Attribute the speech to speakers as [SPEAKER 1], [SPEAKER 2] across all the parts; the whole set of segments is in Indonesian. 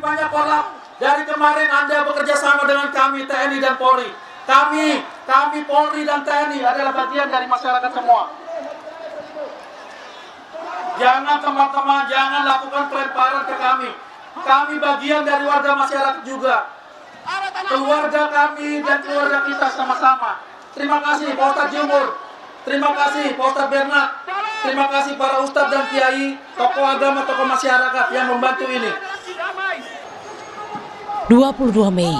[SPEAKER 1] banyak orang. Dari kemarin Anda bekerja sama dengan kami TNI dan Polri. Kami Polri dan TNI adalah bagian dari masyarakat semua. Jangan teman-teman, jangan lakukan pelemparan ke kami. Kami bagian dari warga masyarakat juga. Keluarga kami dan keluarga kita sama-sama. Terima kasih Pak Ustadz Jumur. Terima kasih Pak Ustadz Bernard. Terima kasih para ustadz dan kiai, tokoh agama, tokoh masyarakat yang membantu ini.
[SPEAKER 2] 22 Mei,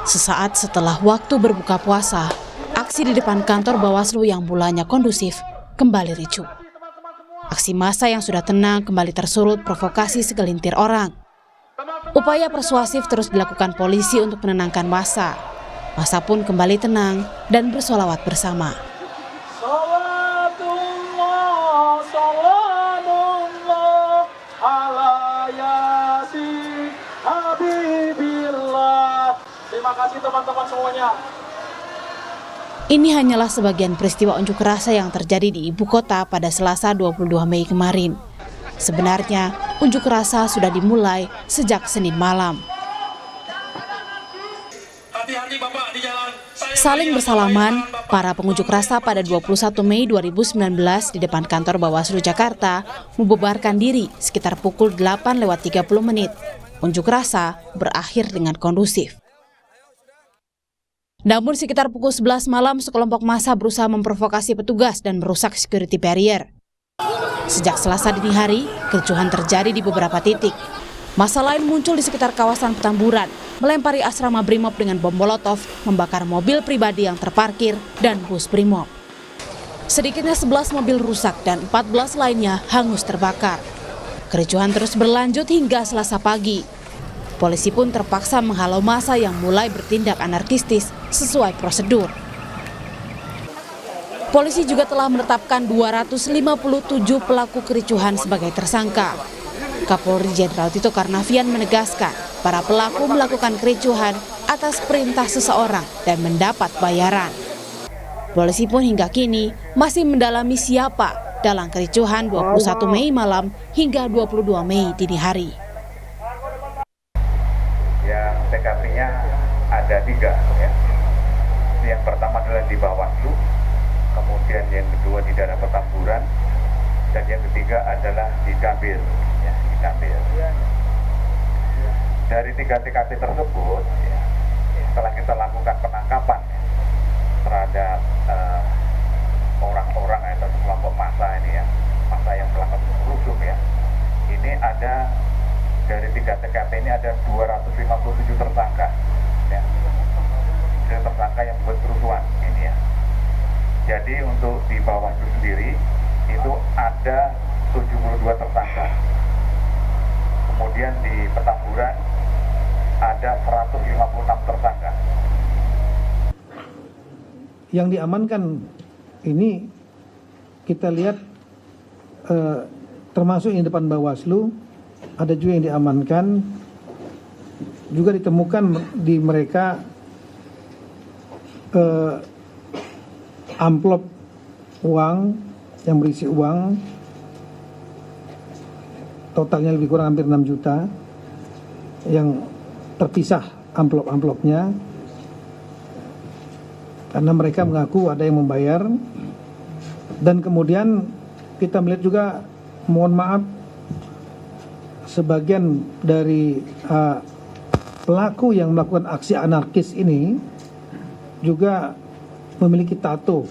[SPEAKER 2] sesaat setelah waktu berbuka puasa, aksi di depan kantor Bawaslu yang mulanya kondusif kembali ricuh. Aksi massa yang sudah tenang kembali tersulut provokasi segelintir orang. Upaya persuasif terus dilakukan polisi untuk menenangkan massa. Massa pun kembali tenang dan bersolawat bersama.
[SPEAKER 1] Terima kasih teman-teman semuanya.
[SPEAKER 2] Ini hanyalah sebagian peristiwa unjuk rasa yang terjadi di ibu kota pada Selasa 22 Mei kemarin. Sebenarnya, unjuk rasa sudah dimulai sejak Senin malam. Saling bersalaman, para pengunjuk rasa pada 21 Mei 2019 di depan kantor Bawaslu Jakarta membubarkan diri sekitar pukul 8:30. Unjuk rasa berakhir dengan kondusif. Namun sekitar pukul 11 malam sekelompok massa berusaha memprovokasi petugas dan merusak security barrier. Sejak Selasa dini hari, kericuhan terjadi di beberapa titik. Massa lain muncul di sekitar kawasan Petamburan, melempari asrama Brimob dengan bom molotov, membakar mobil pribadi yang terparkir, dan bus Brimob. Sedikitnya 11 mobil rusak dan 14 lainnya hangus terbakar. Kericuhan terus berlanjut hingga Selasa pagi. Polisi pun terpaksa menghalau massa yang mulai bertindak anarkistis sesuai prosedur. Polisi juga telah menetapkan 257 pelaku kericuhan sebagai tersangka. Kapolri Jenderal Tito Karnavian menegaskan para pelaku melakukan kericuhan atas perintah seseorang dan mendapat bayaran. Polisi pun hingga kini masih mendalami siapa dalam kericuhan 21 Mei malam hingga 22 Mei dini hari.
[SPEAKER 3] Yang TKP-nya ada 3 ya. Yang pertama adalah di Bawaslu, kemudian yang kedua di daerah Petamburan, dan yang ketiga adalah di Gambir, ya, di Gambir. Dari 3 TKP tersebut, ya, setelah kita lakukan penangkapan ya, terhadap orang-orang atau kelompok massa ini ya, massa yang melakukan rusuh ya, ini ada dari 3 TKP ini ada 257 tersangka, ya, tersangka yang membuat kerusuhan ini ya. Jadi untuk di Bawaslu sendiri itu ada 72 tersangka. Kemudian di Petamburan ada 156 tersangka.
[SPEAKER 4] Yang diamankan ini kita lihat termasuk yang depan Bawaslu, ada juga yang diamankan, juga ditemukan di mereka amplop uang yang berisi uang, totalnya lebih kurang hampir 6 juta, yang terpisah amplop-amplopnya, karena mereka mengaku ada yang membayar. Dan kemudian kita melihat juga, mohon maaf, sebagian dari pelaku yang melakukan aksi anarkis ini juga memiliki tato.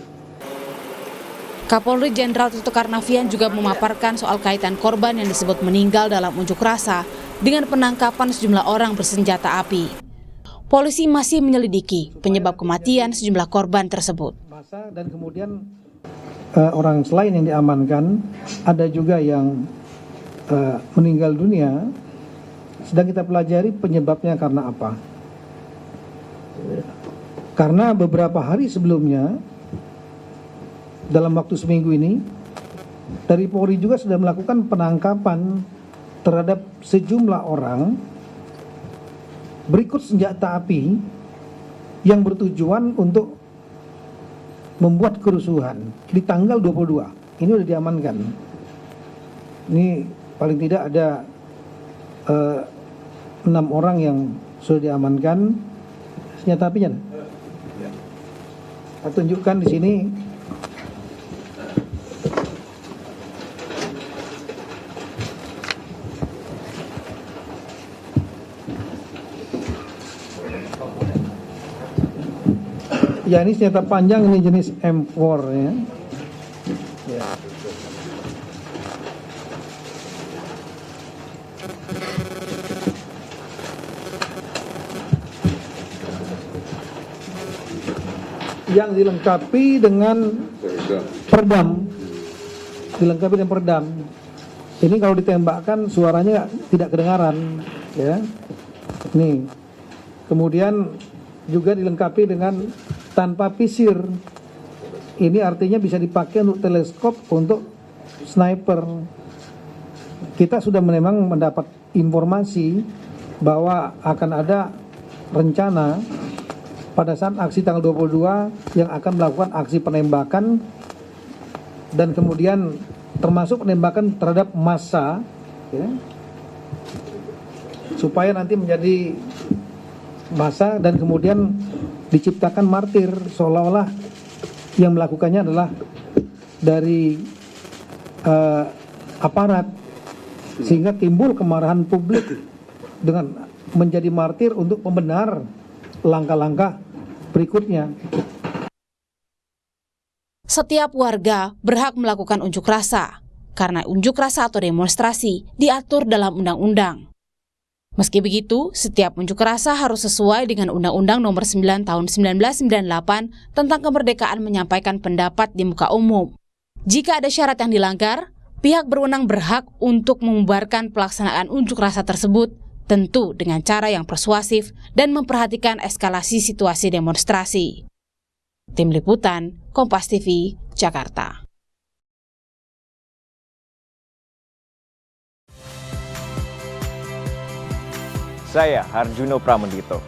[SPEAKER 2] Kapolri Jenderal Tito Karnavian juga memaparkan soal kaitan korban yang disebut meninggal dalam unjuk rasa dengan penangkapan sejumlah orang bersenjata api. Polisi masih menyelidiki penyebab kematian sejumlah korban tersebut.
[SPEAKER 4] Dan kemudian orang selain yang diamankan, ada juga yang meninggal dunia. Sedang kita pelajari penyebabnya karena apa. Karena beberapa hari sebelumnya, dalam waktu seminggu ini, dari Polri juga sudah melakukan penangkapan terhadap sejumlah orang berikut senjata api yang bertujuan untuk membuat kerusuhan di tanggal 22. Ini sudah diamankan. Ini paling tidak ada 6 orang yang sudah diamankan. Senjata apinya. Saya tunjukkan di sini. Ya, ini senjata panjang, ini jenis M4 ya. Ya. Yang dilengkapi dengan peredam. Dilengkapi dengan peredam. Ini kalau ditembakkan suaranya tidak kedengaran, ya. Nih. Kemudian juga dilengkapi dengan tanpa pisir. Ini artinya bisa dipakai untuk teleskop, untuk sniper. Kita sudah memang mendapat informasi bahwa akan ada rencana pada saat aksi tanggal 22 yang akan melakukan aksi penembakan dan kemudian termasuk penembakan terhadap massa, ya, supaya nanti menjadi massa dan kemudian diciptakan martir, seolah-olah yang melakukannya adalah dari aparat, sehingga timbul kemarahan publik dengan menjadi martir untuk pembenar langkah-langkah berikutnya.
[SPEAKER 2] Setiap warga berhak melakukan unjuk rasa, karena unjuk rasa atau demonstrasi diatur dalam undang-undang. Meski begitu, setiap unjuk rasa harus sesuai dengan Undang-Undang Nomor 9 Tahun 1998 tentang kemerdekaan menyampaikan pendapat di muka umum. Jika ada syarat yang dilanggar, pihak berwenang berhak untuk membubarkan pelaksanaan unjuk rasa tersebut, tentu dengan cara yang persuasif dan memperhatikan eskalasi situasi demonstrasi. Tim Liputan, Kompas TV, Jakarta.
[SPEAKER 5] Saya Harjuno Pramendito.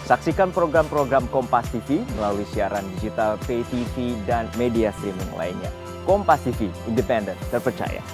[SPEAKER 5] Saksikan program-program Kompas TV melalui siaran digital, pay TV, dan media streaming lainnya. Kompas TV, independen, terpercaya.